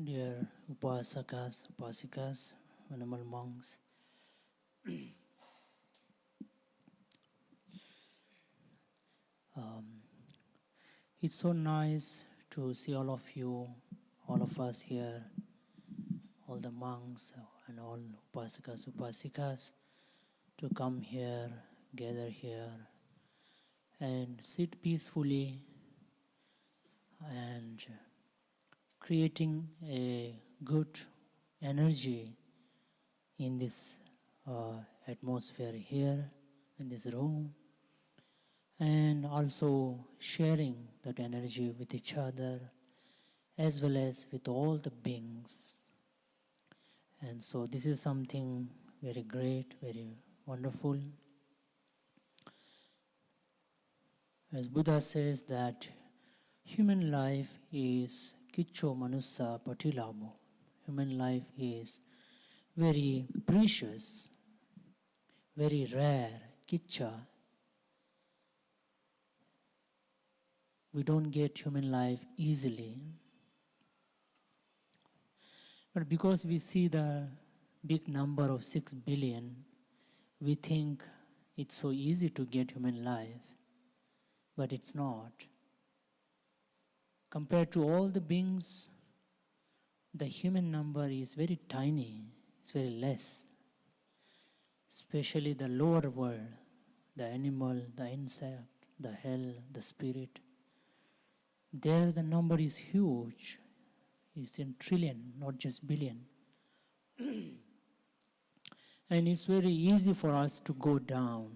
Dear Upasakas, Upasikas, Venerable monks, it's so nice to see all of you, all of us here, all the monks and all Upasakas, Upasikas, to come here, gather here, and sit peacefully and creating a good energy in this atmosphere here, in this room, and also sharing that energy with each other as well as with all the beings. And so this is something very great, very wonderful. As Buddha says that human life is Kicho Manusa Patilabo. Human life is very precious, very rare, Kicha. We don't get human life easily. But because we see the big number of 6 billion, we think it's so easy to get human life. But it's not. Compared to all the beings, the human number is very tiny, it's very less. Especially the lower world, the animal, the insect, the hell, the spirit. There the number is huge, it's in trillion, not just billion. And it's very easy for us to go down,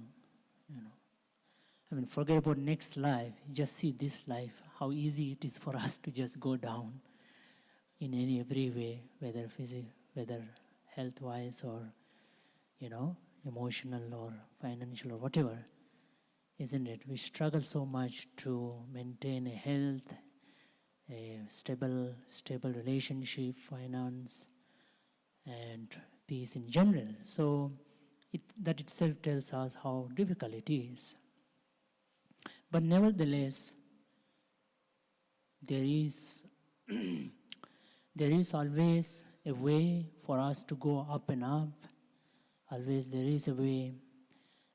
forget about next life, just see this life, how easy it is for us to just go down in every way, whether health-wise or, emotional or financial or whatever, isn't it? We struggle so much to maintain a health, a stable relationship, finance, and peace in general. So that itself tells us how difficult it is. But nevertheless, there is always a way for us to go up and up. Always there is a way.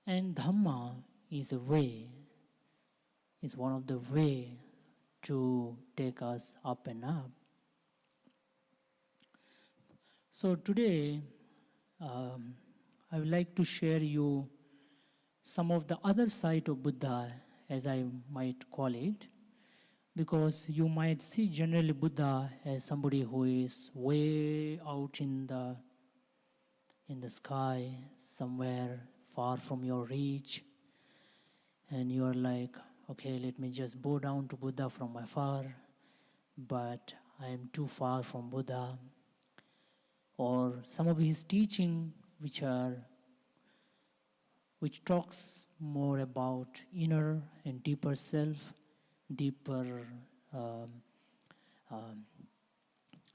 And Dhamma is a way, is one of the way to take us up and up. So today, I would like to share you some of the other side of Buddha, as I might call it, because you might see generally Buddha as somebody who is way out in the sky, somewhere far from your reach, and you are like, okay, let me just bow down to Buddha from afar, but I am too far from Buddha. Or some of his teaching which talks more about inner and deeper self, deeper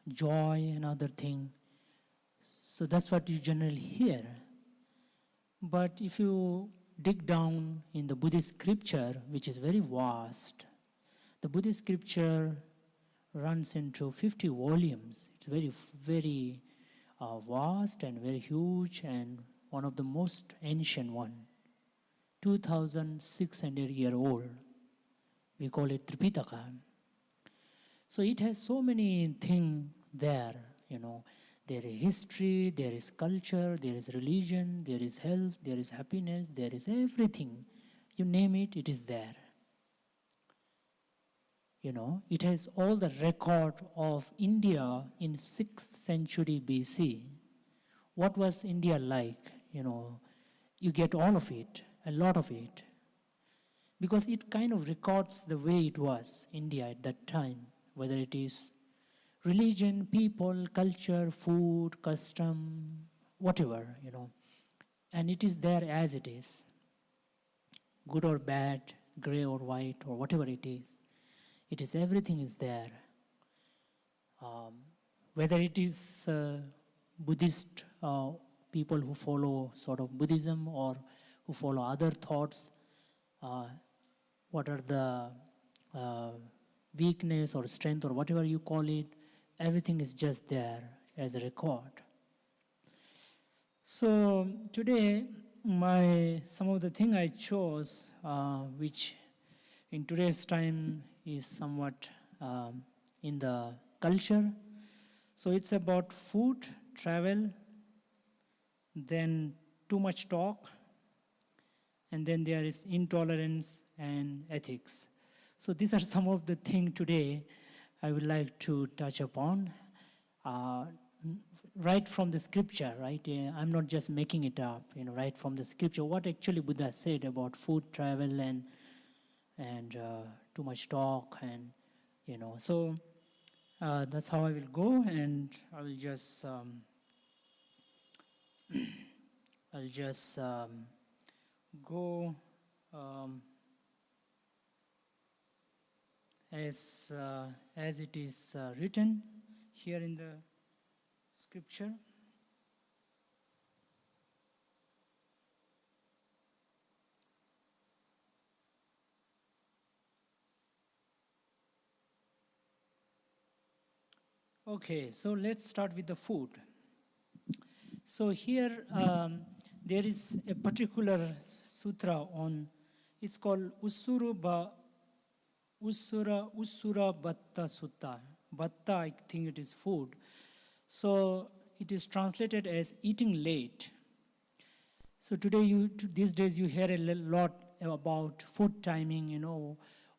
joy and other thing. So that's what you generally hear. But if you dig down in the Buddhist scripture, which is very vast, the Buddhist scripture runs into 50 volumes. It's very, very vast and very huge, and one of the most ancient one, 2,600 year old. We call it Tripitaka. So it has so many things there, There is history, there is culture, there is religion, there is health, there is happiness, there is everything. You name it, it is there. It has all the record of India in 6th century BC. What was India like? You get all of it, a lot of it. Because it kind of records the way it was, India at that time, whether it is religion, people, culture, food, custom, whatever, And it is there as it is. Good or bad, gray or white, or whatever it is. Everything is there. Whether it is Buddhist people who follow sort of Buddhism or who follow other thoughts, what are the weakness or strength or whatever you call it, everything is just there as a record. So today, some of the thing I chose, which in today's time is somewhat in the culture. So it's about food, travel, then too much talk, and then there is intolerance and ethics. So these are some of the things today I would like to touch upon. Right from the scripture, right? I'm not just making it up, right from the scripture, what actually Buddha said about food, travel, and too much talk, and so that's how I will go, and I will just go as it is written here in the scripture. Okay, so let's start with the food. So here there is a particular sutra on, it's called Usura Batta Sutta. Batta, I think it is food. So it is translated as eating late. So these days you hear a lot about food timing,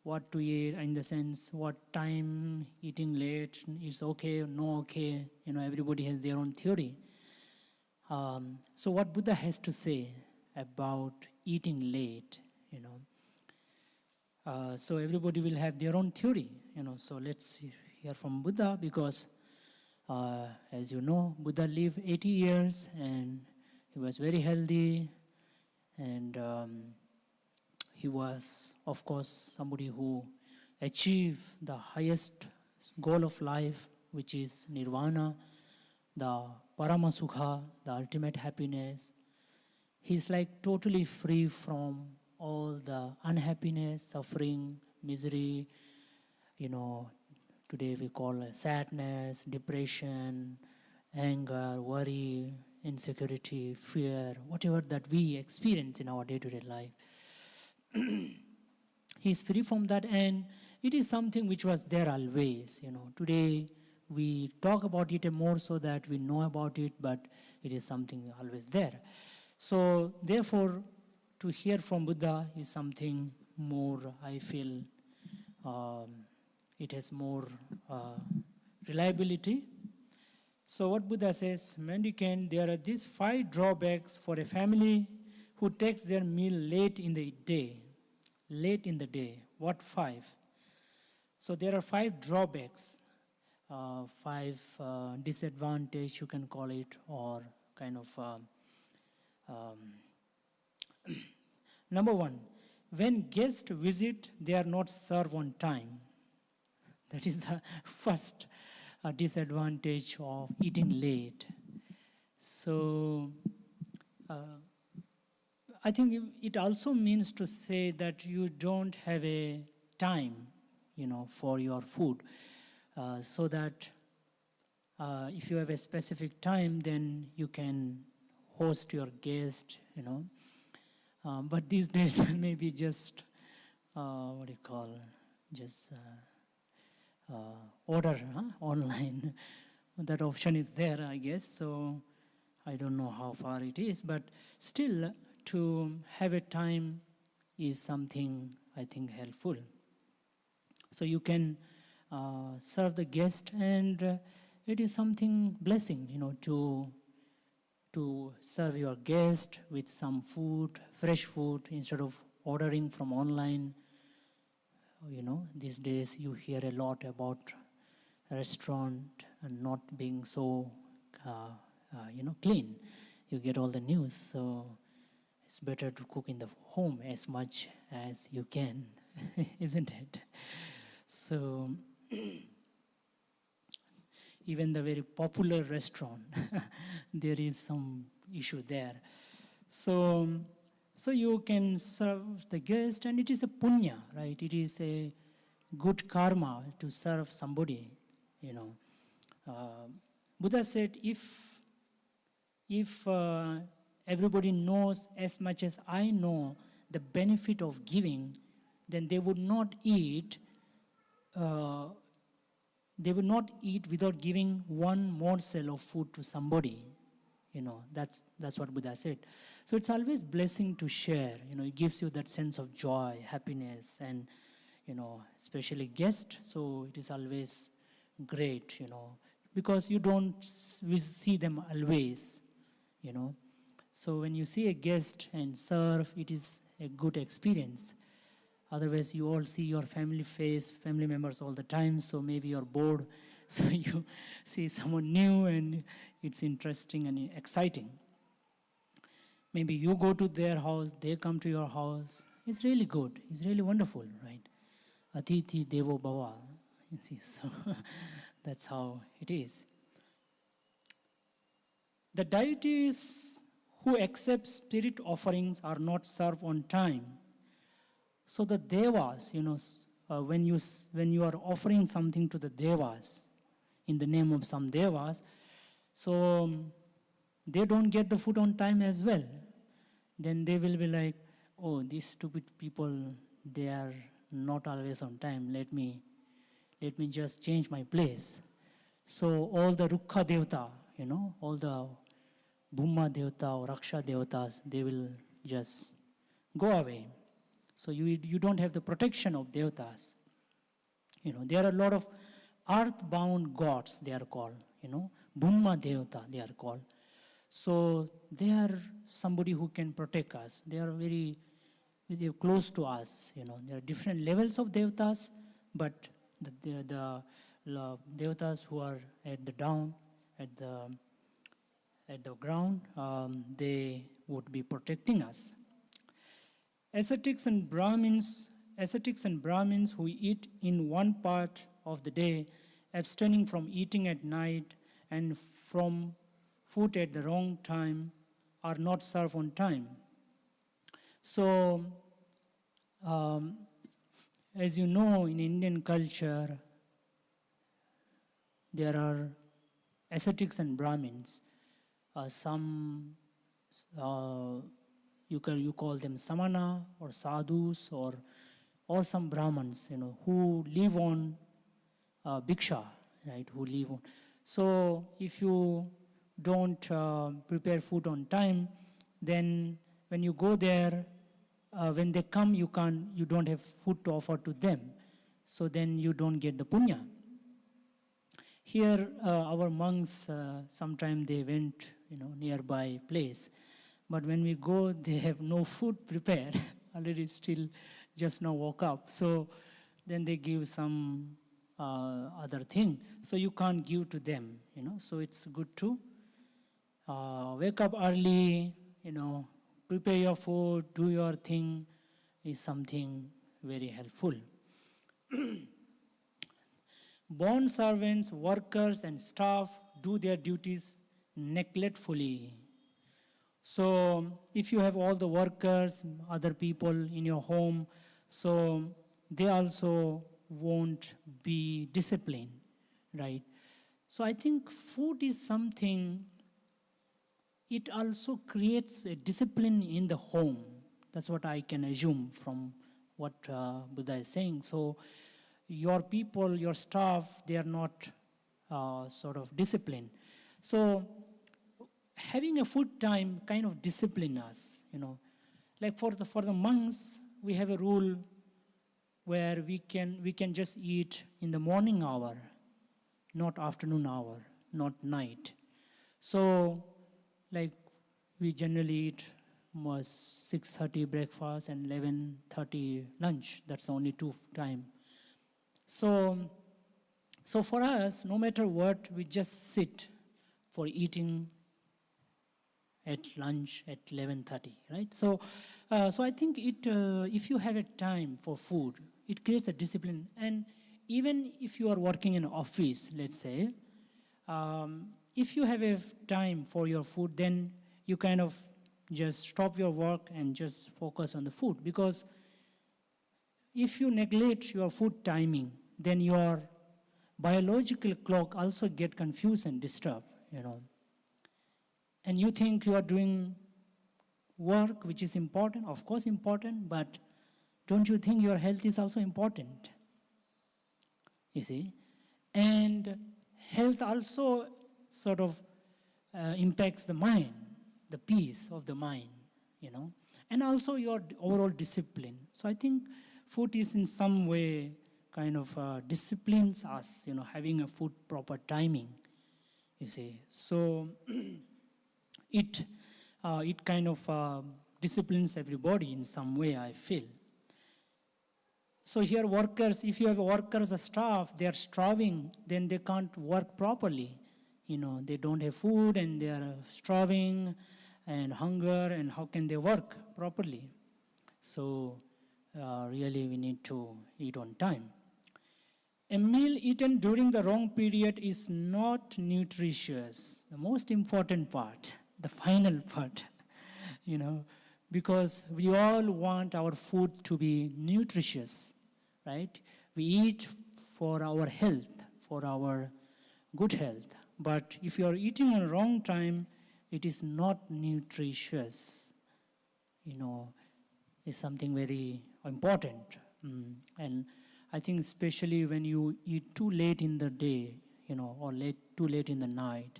what to eat, in the sense what time eating late is okay or no okay. Everybody has their own theory. So what Buddha has to say about eating late, so everybody will have their own theory, So let's hear from Buddha, because as you know, Buddha lived 80 years and he was very healthy, and he was, of course, somebody who achieved the highest goal of life, which is nirvana, the paramasukha, the ultimate happiness. He's like totally free from all the unhappiness, suffering, misery, today we call it sadness, depression, anger, worry, insecurity, fear, whatever that we experience in our day-to-day life. He's free from that, and it is something which was there always. Today we talk about it more so that we know about it, but it is something always there. So therefore, to hear from Buddha is something more, I feel, it has more reliability. So what Buddha says, mendicant, there are these 5 drawbacks for a family who takes their meal late in the day. Late in the day. What 5? So there are 5 drawbacks, 5 disadvantage, you can call it, or kind of. Number 1, when guests visit, they are not served on time. That is the first disadvantage of eating late. So I think it also means to say that you don't have a time, for your food, so that if you have a specific time, then you can host your guest, But these days, maybe just, just order online. That option is there, I guess. So I don't know how far it is, but still, to have a time is something, I think, helpful. So you can serve the guest, and it is something blessing, to serve your guest with some food, fresh food, instead of ordering from online. These days you hear a lot about restaurant and not being so, clean. You get all the news, so it's better to cook in the home as much as you can, isn't it? So even the very popular restaurant, there is some issue there. So you can serve the guest, and it is a punya, right? It is a good karma to serve somebody, Buddha said, if everybody knows as much as I know the benefit of giving, then they would not eat. They would not eat without giving one morsel of food to somebody. That's what Buddha said. So it's always blessing to share. It gives you that sense of joy, happiness, and especially guests. So it is always great. Because you don't see them always. So when you see a guest and serve, it is a good experience. Otherwise, you all see your family members all the time, so maybe you're bored. So you see someone new and it's interesting and exciting. Maybe you go to their house, they come to your house. It's really good. It's really wonderful, right? Atithi Devo Bhava. You see, so that's how it is. The deities who accept spirit offerings are not served on time. So the devas, when you are offering something to the devas, in the name of some devas, so they don't get the food on time as well. Then they will be like, oh, these stupid people, they are not always on time. Let me just change my place. So all the Rukkha Devata, all the Bhumma Devata or Raksha Devatas, they will just go away. So you don't have the protection of Devatas. There are a lot of earth-bound gods, they are called. Bhumma Devata, they are called. So they are somebody who can protect us. They are very close to us. There are different levels of Devatas, but the Devatas who are at the down, at the ground, they would be protecting us. Ascetics and Brahmins who eat in one part of the day, abstaining from eating at night and from food at the wrong time, are not served on time. So, as you know, in Indian culture, there are ascetics and Brahmins. Some you call them samana or sadhus or some Brahmins, who live on bhiksha, right? Who live on. So if you don't prepare food on time, then when you go there, when they come, you don't have food to offer to them. So then you don't get the punya. Here, our monks, sometimes they went, nearby place. But when we go, they have no food prepared. Already still just now woke up. So then they give some other thing. So you can't give to them, So it's good to wake up early, prepare your food, do your thing is something very helpful. Bond servants, workers, and staff do their duties neglectfully. So if you have all the workers, other people in your home, so they also won't be disciplined, right? So I think food is something, it also creates a discipline in the home. That's what I can assume from what Buddha is saying. So your people, your staff, they are not sort of disciplined. So having a food time kind of discipline us, Like for the monks, we have a rule where we can just eat in the morning hour, not afternoon hour, not night. So, like we generally eat 6:30 breakfast and 11:30 lunch. That's the only two time. So for us, no matter what, we just sit for eating at lunch at 11:30, right? So I think if you have a time for food, it creates a discipline. And even if you are working in an office, let's say, if you have a time for your food, then you kind of just stop your work and just focus on the food. Because if you neglect your food timing, then you are biological clock also get confused and disturbed, And you think you are doing work which is important, of course important, but don't you think your health is also important? You see? And health also sort of impacts the mind, the peace of the mind, and also your overall discipline. So I think food is in some way kind of disciplines us, having a food proper timing, you see. So it kind of disciplines everybody in some way, I feel. So here workers, if you have workers or staff, they are starving, then they can't work properly. They don't have food and they are starving and hunger, and how can they work properly? So really we need to eat on time. A meal eaten during the wrong period is not nutritious. The most important part, the final part, because we all want our food to be nutritious, right? We eat for our health, for our good health. But if you are eating on the wrong time, it is not nutritious. It's something very important. And I think especially when you eat too late in the day, or too late in the night,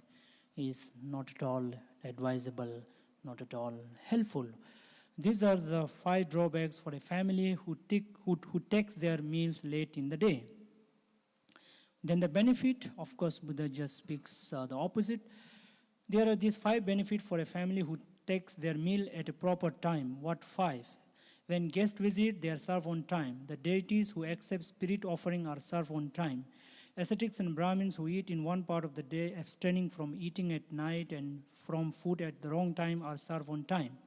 is not at all advisable, not at all helpful. These are the 5 drawbacks for a family who takes their meals late in the day. Then the benefit, of course, Buddha just speaks the opposite. There are these 5 benefits for a family who takes their meal at a proper time. What 5? When guests visit, they are served on time. The deities who accept spirit offering are served on time. Ascetics and Brahmins who eat in one part of the day, abstaining from eating at night and from food at the wrong time, are served on time.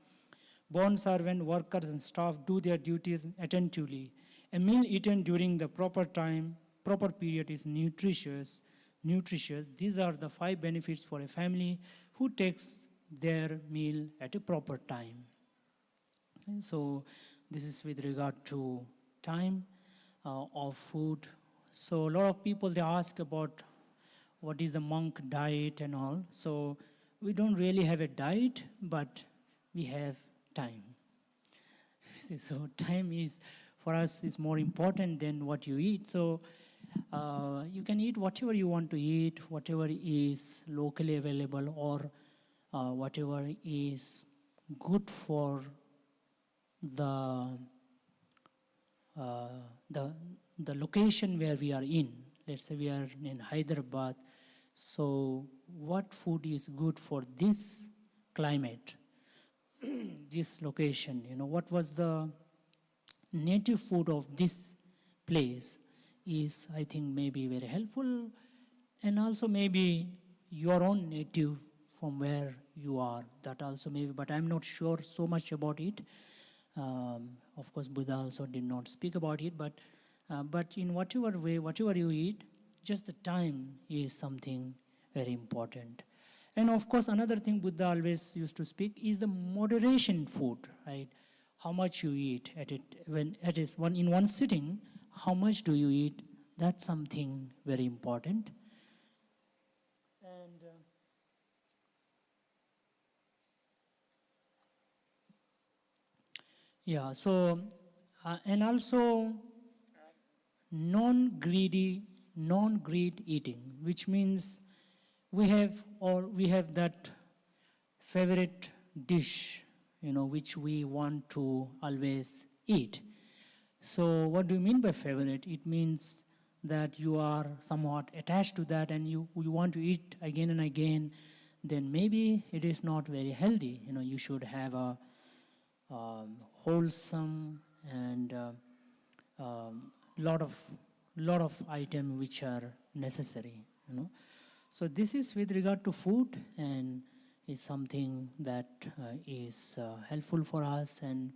Bond servant, workers and staff do their duties attentively. A meal eaten during the proper time, proper period is nutritious. These are the 5 benefits for a family who takes their meal at a proper time. And so this is with regard to time of food. So a lot of people, they ask about what is the monk diet and all. So we don't really have a diet, but we have time. So time is, for us, is more important than what you eat. So you can eat whatever you want to eat, whatever is locally available, or whatever is good for the location where we are in. Let's say we are in Hyderabad. So what food is good for this climate, this location? What was the native food of this place is, I think, maybe very helpful. And also maybe your own native from where you are, that also maybe, but I'm not sure so much about it. Of course, Buddha also did not speak about it, but in whatever way, whatever you eat, just the time is something very important. And of course, another thing Buddha always used to speak is the moderation food, right? How much you eat at it, when it is in one sitting, how much do you eat? That's something very important. And and also non-greed eating, which means we have that favorite dish, which we want to always eat. So what do you mean by favorite? It means that you are somewhat attached to that and you want to eat again and again. Then maybe it is not very healthy. You should have a wholesome and lot of items which are necessary. So this is with regard to food, and is something that is helpful for us and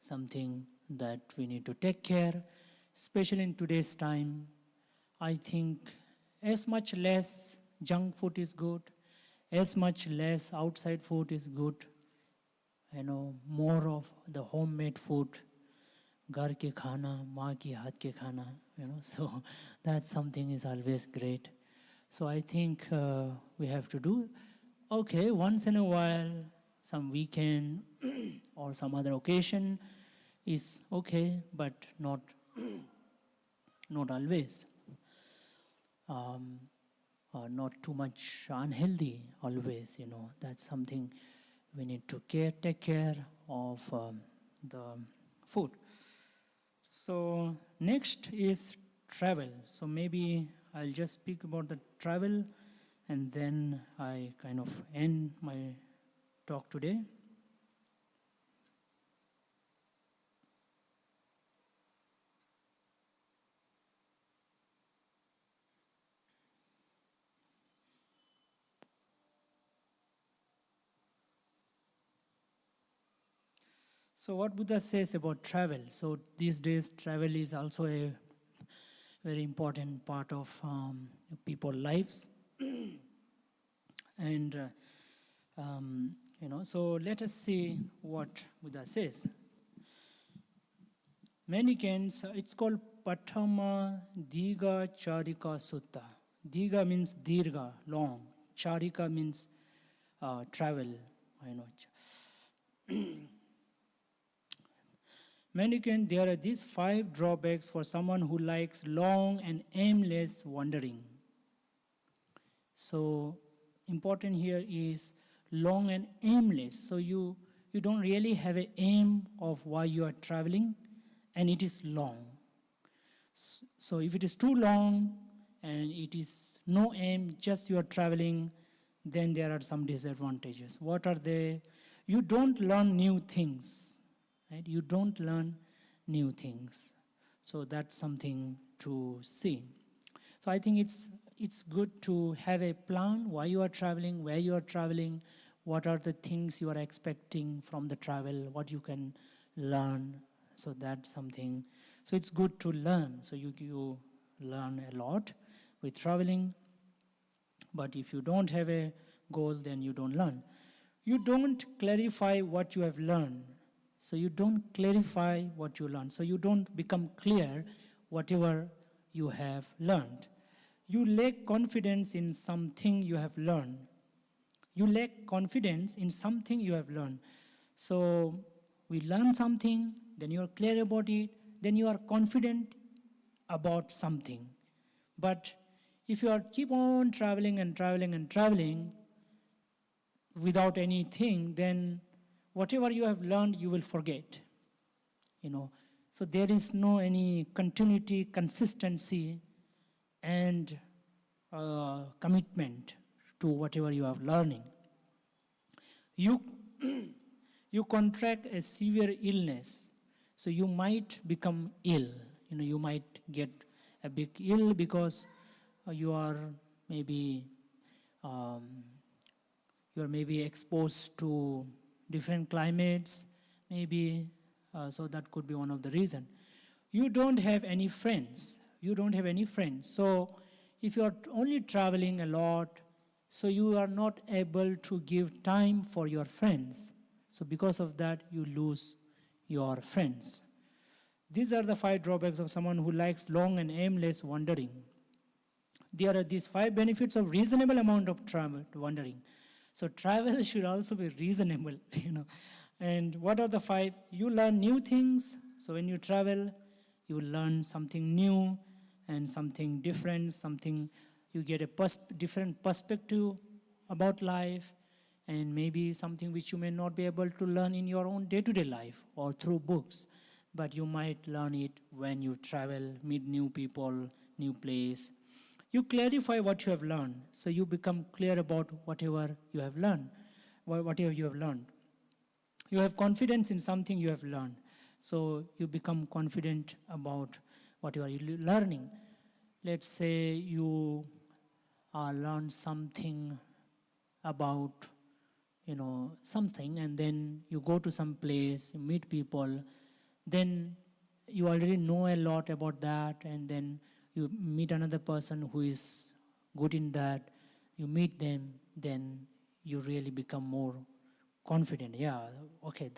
something that we need to take care, especially in today's time. I think as much less junk food is good, as much less outside food is good. More of the homemade food, घर के खाना, माँ की हाथ के खाना, So that's something is always great. So I think we have to do, okay, once in a while, some weekend or some other occasion is okay, but not always. Not too much unhealthy always, That's something we need to take care of the food. So next is travel. So maybe I'll just speak about the travel and then I kind of end my talk today. So what Buddha says about travel. So these days travel is also a very important part of people's lives. And so let us see what Buddha says. Mendicants, it's called Patama Diga Charika Sutta. Diga means dirga, long. Charika means travel. Mendicant, there are these 5 drawbacks for someone who likes long and aimless wandering. So important here is long and aimless. So you don't really have an aim of why you are traveling, and it is long. So if it is too long and it is no aim, just you are traveling, then there are some disadvantages. What are they? You don't learn new things. Right? You don't learn new things. So that's something to see. So I think it's good to have a plan, why you are traveling, where you are traveling, what are the things you are expecting from the travel, what you can learn. So that's something. So it's good to learn. So you learn a lot with traveling. But if you don't have a goal, then you don't learn. You don't clarify what you have learned. So you don't clarify what you learn. So you don't become clear whatever you have learned. You lack confidence in something you have learned. You lack confidence in something you have learned. So we learn something, then you are clear about it, then you are confident about something. But if you are keep on traveling and traveling and traveling without anything, then whatever you have learned, you will forget. So there is no any continuity, consistency, and commitment to whatever you are learning. You contract a severe illness, so you might become ill. You might get a big ill because you are maybe exposed to different climates, maybe, so that could be one of the reasons. You don't have any friends. So if you are only traveling a lot, so you are not able to give time for your friends. So because of that, you lose your friends. These are the 5 drawbacks of someone who likes long and aimless wandering. There are these 5 benefits of reasonable amount of wandering. So travel should also be reasonable, And what are the 5? You learn new things. So when you travel, you learn something new and something different, something you get a different perspective about life, and maybe something which you may not be able to learn in your own day-to-day life or through books, but you might learn it when you travel, meet new people, new place. You clarify what you have learned, so you become clear about whatever you have learned. You have confidence in something you have learned, so you become confident about what you are learning. Let's say you learn something about, something, and then you go to some place, you meet people, then you already know a lot about that, and then you meet another person who is good in that, you meet them, then you really become more confident. Yeah, okay,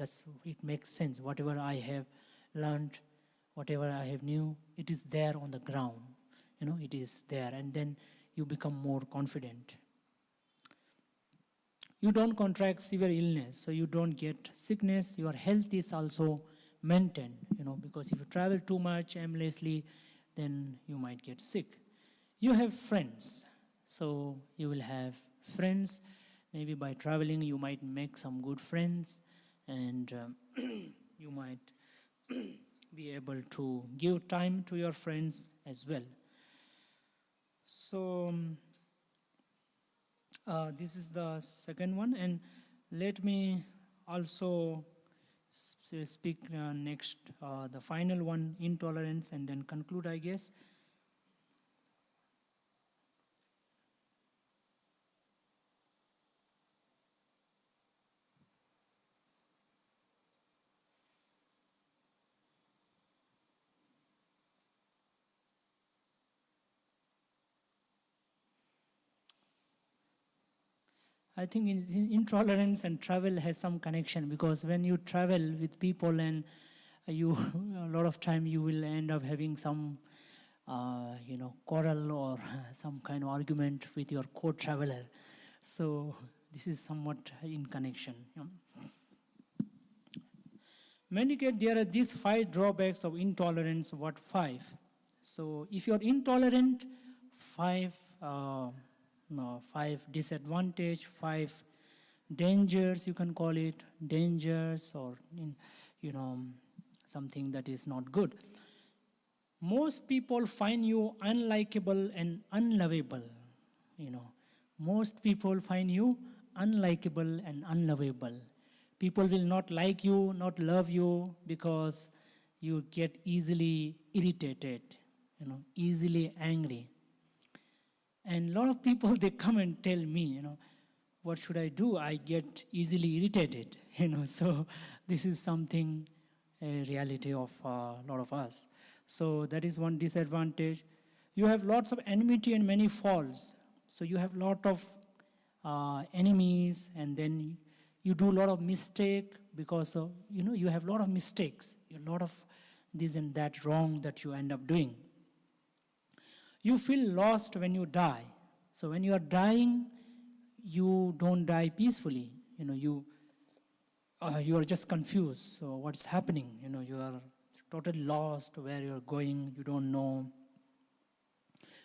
it makes sense. Whatever I have learned, whatever I have knew, it is there on the ground. It is there, and then you become more confident. You don't contract severe illness, so you don't get sickness. Your health is also maintained, because if you travel too much aimlessly, then you might get sick. You have friends, so you will have friends. Maybe by traveling, you might make some good friends, and you might be able to give time to your friends as well. So this is the second one, and let me also speak next, the final one, intolerance, and then conclude, I guess. I think intolerance and travel has some connection, because when you travel with people and you a lot of time you will end up having some quarrel or some kind of argument with your co-traveler. So this is somewhat in connection. Medicate, there are these 5 drawbacks of intolerance. What 5? So if you're intolerant, 5 disadvantage, 5 dangers, you can call it dangers, or something that is not good. Most people find you unlikable and unlovable. Most people find you unlikable and unlovable. People will not like you, not love you, because you get easily irritated, easily angry. And a lot of people, they come and tell me, what should I do? I get easily irritated, So this is something, a reality of a lot of us. So that is one disadvantage. You have lots of enmity and many faults. So you have a lot of enemies, and then you do a lot of mistake because of, you have a lot of mistakes, a lot of this and that wrong that you end up doing. You feel lost when you die. So when you are dying, you don't die peacefully. You are just confused. So what's happening? You are totally lost where you're going. You don't know.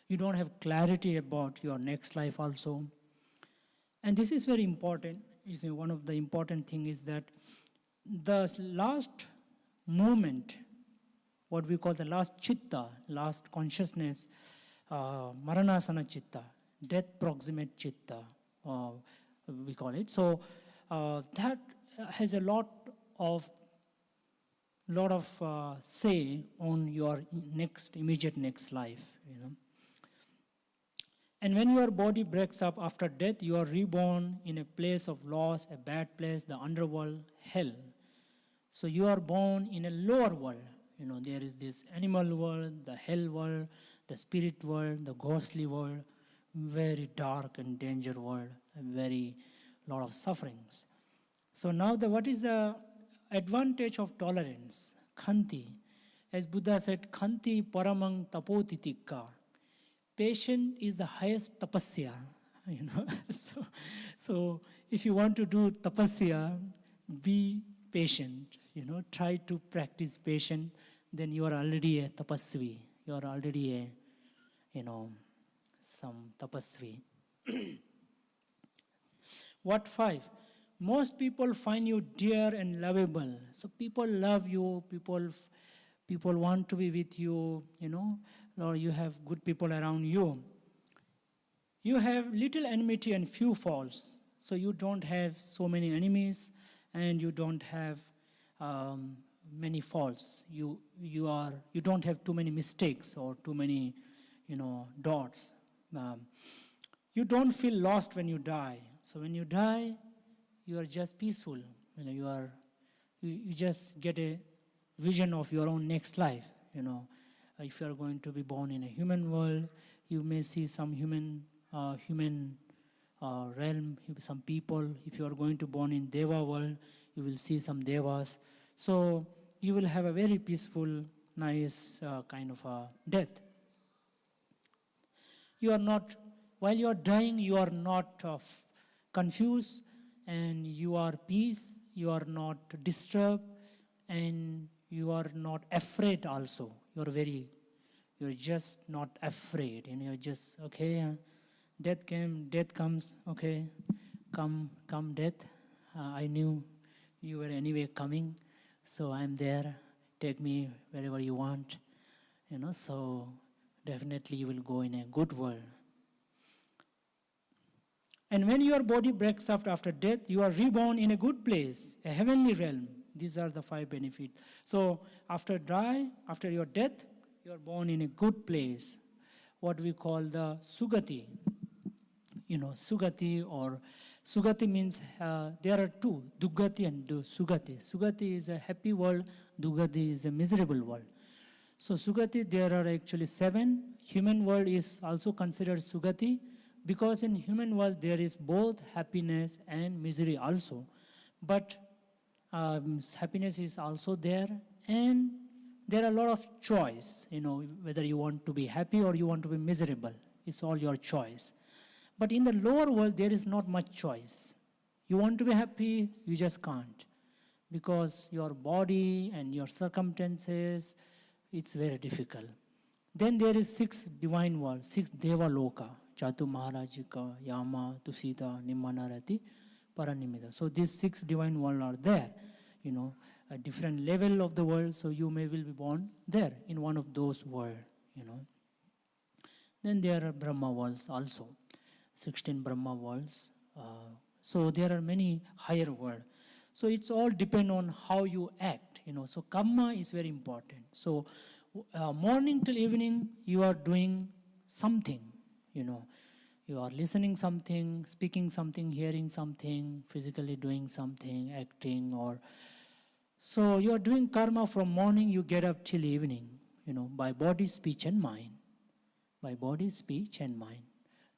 You don't have clarity about your next life also. And this is very important. One of the important things is that the last moment, what we call the last chitta, last consciousness, Maranasana chitta, death proximate chitta, we call it. So that has a lot of say on your immediate next life. And when your body breaks up after death, you are reborn in a place of loss, a bad place, the underworld, hell. So you are born in a lower world. There is this animal world, the hell world, the spirit world, the ghostly world, very dark and dangerous world, very lot of sufferings. So now what is the advantage of tolerance? Khanti. As Buddha said, Khanti paramang tapotitikka. Patience is the highest tapasya. So if you want to do tapasya, be patient. Try to practice patience. Then you are already a tapasvi. You are already some tapasvi. What 5? Most people find you dear and lovable. So people love you. People want to be with you. Or you have good people around you. You have little enmity and few faults. So you don't have so many enemies, and you don't have many faults. You don't have too many mistakes or too many dots. You don't feel lost when you die. So when you die, you are just peaceful. You just get a vision of your own next life. If you are going to be born in a human world, you may see some human realm, some people. If you are going to born in Deva world, you will see some Devas. So you will have a very peaceful nice kind of a death. You are not, while you are dying, you are not confused, and you are peace, you are not disturbed, and you are not afraid also. You're just not afraid, and you're just, okay, death comes, okay, come death. I knew you were anyway coming, so I'm there, take me wherever you want, so definitely you will go in a good world. And when your body breaks up after death, you are reborn in a good place, a heavenly realm. These are the 5 benefits. So after your death, you are born in a good place, what we call the Sugati. Sugati, or Sugati means there are 2, Dugati and Sugati. Sugati is a happy world, Dugati is a miserable world. So Sugati, there are actually 7. Human world is also considered Sugati, because in human world there is both happiness and misery also. But happiness is also there, and there are a lot of choice, whether you want to be happy or you want to be miserable. It's all your choice. But in the lower world, there is not much choice. You want to be happy, you just can't. Because your body and your circumstances, it's very difficult. Then there is 6 divine worlds, 6 Deva Loka, Chatu Maharajika, Yama, Tusita, Nimmanarati, Paranimita. So these 6 divine worlds are there, a different level of the world, so you will be born there, in one of those worlds, Then there are Brahma worlds also. 16 Brahma worlds. So there are many higher worlds. So it's all depend on how you act, So karma is very important. So morning till evening, you are doing something, You are listening something, speaking something, hearing something, physically doing something, acting, or... So you are doing karma from morning, you get up till evening, by body, speech, and mind. By body, speech, and mind.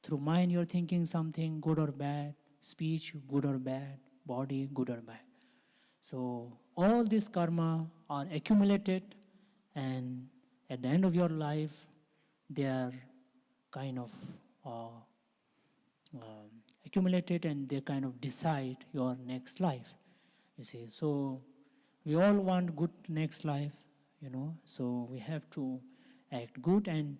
Through mind, you're thinking something good or bad, speech, good or bad, body, good or bad. So all this karma are accumulated, and at the end of your life, they are kind of accumulated, and they kind of decide your next life, you see. So we all want good next life, so we have to act good, and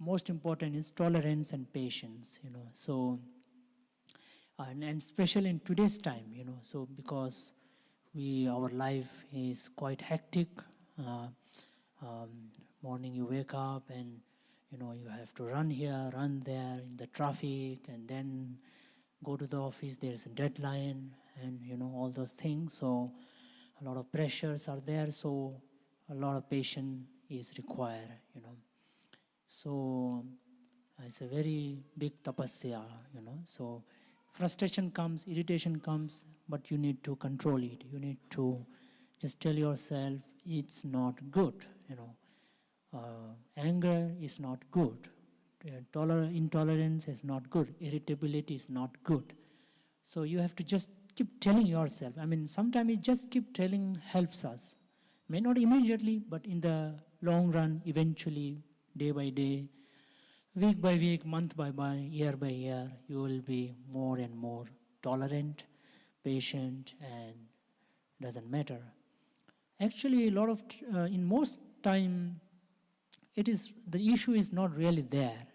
most important is tolerance and patience, So, and especially in today's time, so because our life is quite hectic. Morning you wake up and, you have to run here, run there in the traffic, and then go to the office, there's a deadline, and, all those things. So a lot of pressures are there, so a lot of patience is required, So it's a very big tapasya, So frustration comes, irritation comes, but you need to control it. You need to just tell yourself it's not good, Anger is not good. Intolerance is not good. Irritability is not good. So you have to just keep telling yourself. Sometimes just keep telling helps us. May not immediately, but in the long run, eventually, day by day, week by week, month by year, you will be more and more tolerant, patient, and doesn't matter. Actually, in most time, the issue is not really there.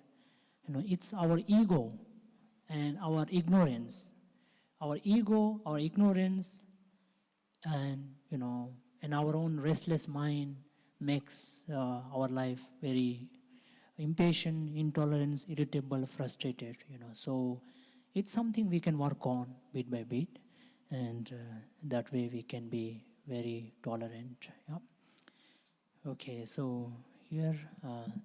It's our ego and our ignorance. Our ego, our ignorance, and and our own restless mind makes our life very impatient, intolerant, irritable, frustrated. So it's something we can work on bit by bit, and that way we can be very tolerant. Yeah. Okay, so here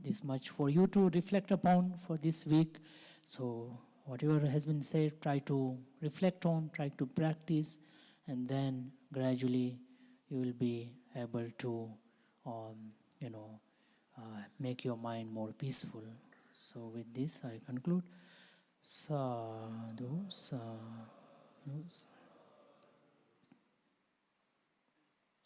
this much for you to reflect upon for this week. So whatever has been said, try to reflect on, try to practice, and then gradually you will be able to make your mind more peaceful. So with this I conclude. Sadhu, sadhu, sadhu.